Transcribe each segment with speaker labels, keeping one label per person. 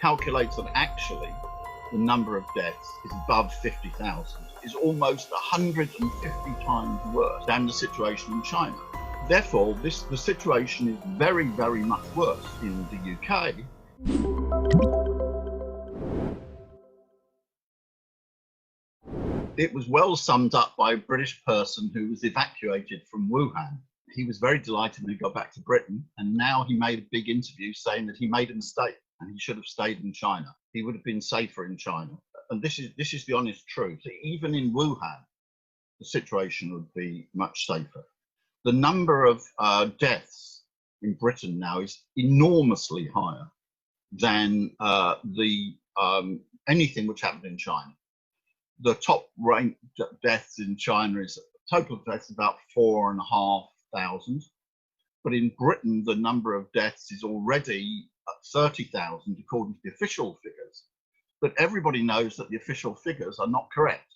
Speaker 1: calculates that actually the number of deaths is above 50,000, is almost 150 times worse than the situation in China. Therefore, the situation is very, very much worse in the UK. It was well summed up by a British person who was evacuated from Wuhan. He was very delighted when he got back to Britain, and now he made a big interview saying that he made a mistake and he should have stayed in China. He would have been safer in China. And this is the honest truth. Even in Wuhan, the situation would be much safer. The number of deaths in Britain now is enormously higher than anything which happened in China. The top ranked deaths in China is total deaths about 4,500, but in Britain the number of deaths is already at 30,000 according to the official figures. But everybody knows that the official figures are not correct,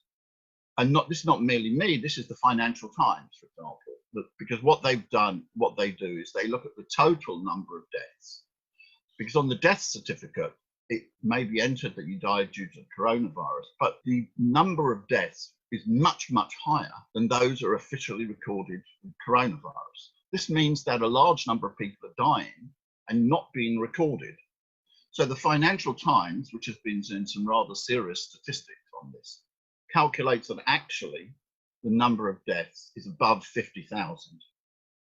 Speaker 1: and this is not merely me. This is the Financial Times, for example, because what they do is they look at the total number of deaths, because on the death certificate it may be entered that you died due to coronavirus, but the number of deaths is much, much higher than those are officially recorded with coronavirus. This means that a large number of people are dying and not being recorded. So the Financial Times, which has been doing some rather serious statistics on this, calculates that actually the number of deaths is above 50,000.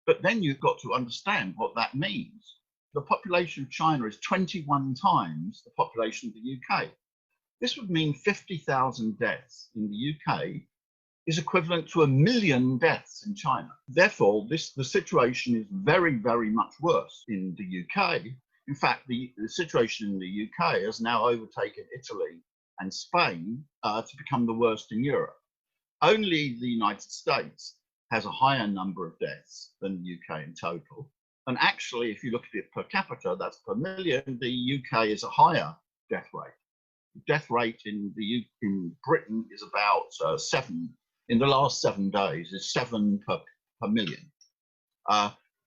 Speaker 1: But then you've got to understand what that means. The population of China is 21 times the population of the UK. This would mean 50,000 deaths in the UK is equivalent to 1 million deaths in China. Therefore, the situation is very, very much worse in the UK. In fact, the situation in the UK has now overtaken Italy and Spain to become the worst in Europe. Only the United States has a higher number of deaths than the UK in total. And actually, if you look at it per capita, that's per million, the UK is a higher death rate. The death rate in Britain is about 7. In the last 7 days, is 7 per million.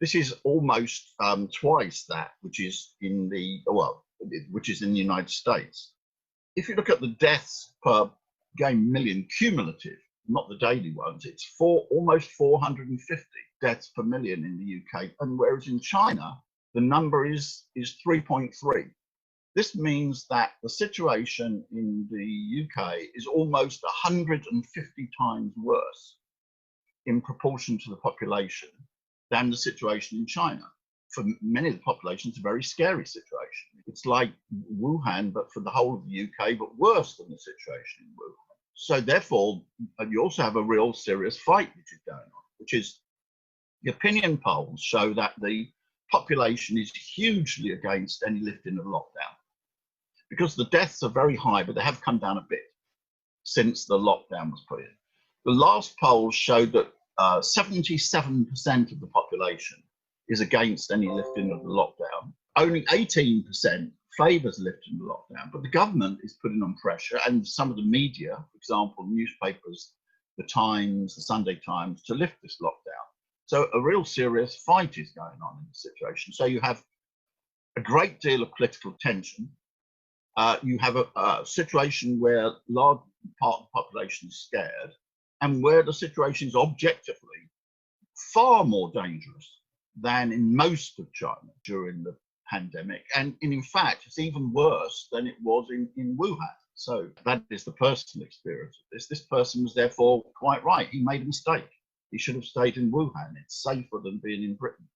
Speaker 1: This is almost twice that, which is in the United States. If you look at the deaths per million cumulative, not the daily ones, it's almost 450 deaths per million in the UK, and whereas in China the number is 3.3. This means that the situation in the UK is almost 150 times worse in proportion to the population than the situation in China. For many of the population, it's a very scary situation. It's like Wuhan, but for the whole of the UK, but worse than the situation in Wuhan. So therefore, you also have a real serious fight which is going on, which is the opinion polls show that the population is hugely against any lifting of lockdown, because the deaths are very high, but they have come down a bit since the lockdown was put in. The last polls showed that 77% of the population is against any lifting of the lockdown. Only 18% favours lifting the lockdown, but the government is putting on pressure, and some of the media, for example, newspapers, the Times, the Sunday Times, to lift this lockdown. So a real serious fight is going on in the situation. So you have a great deal of political tension. You have a situation where a large part of the population is scared, and where the situation is objectively far more dangerous than in most of China during the pandemic. And in fact, it's even worse than it was in Wuhan. So that is the personal experience of this. This person was therefore quite right. He made a mistake. He should have stayed in Wuhan. It's safer than being in Britain.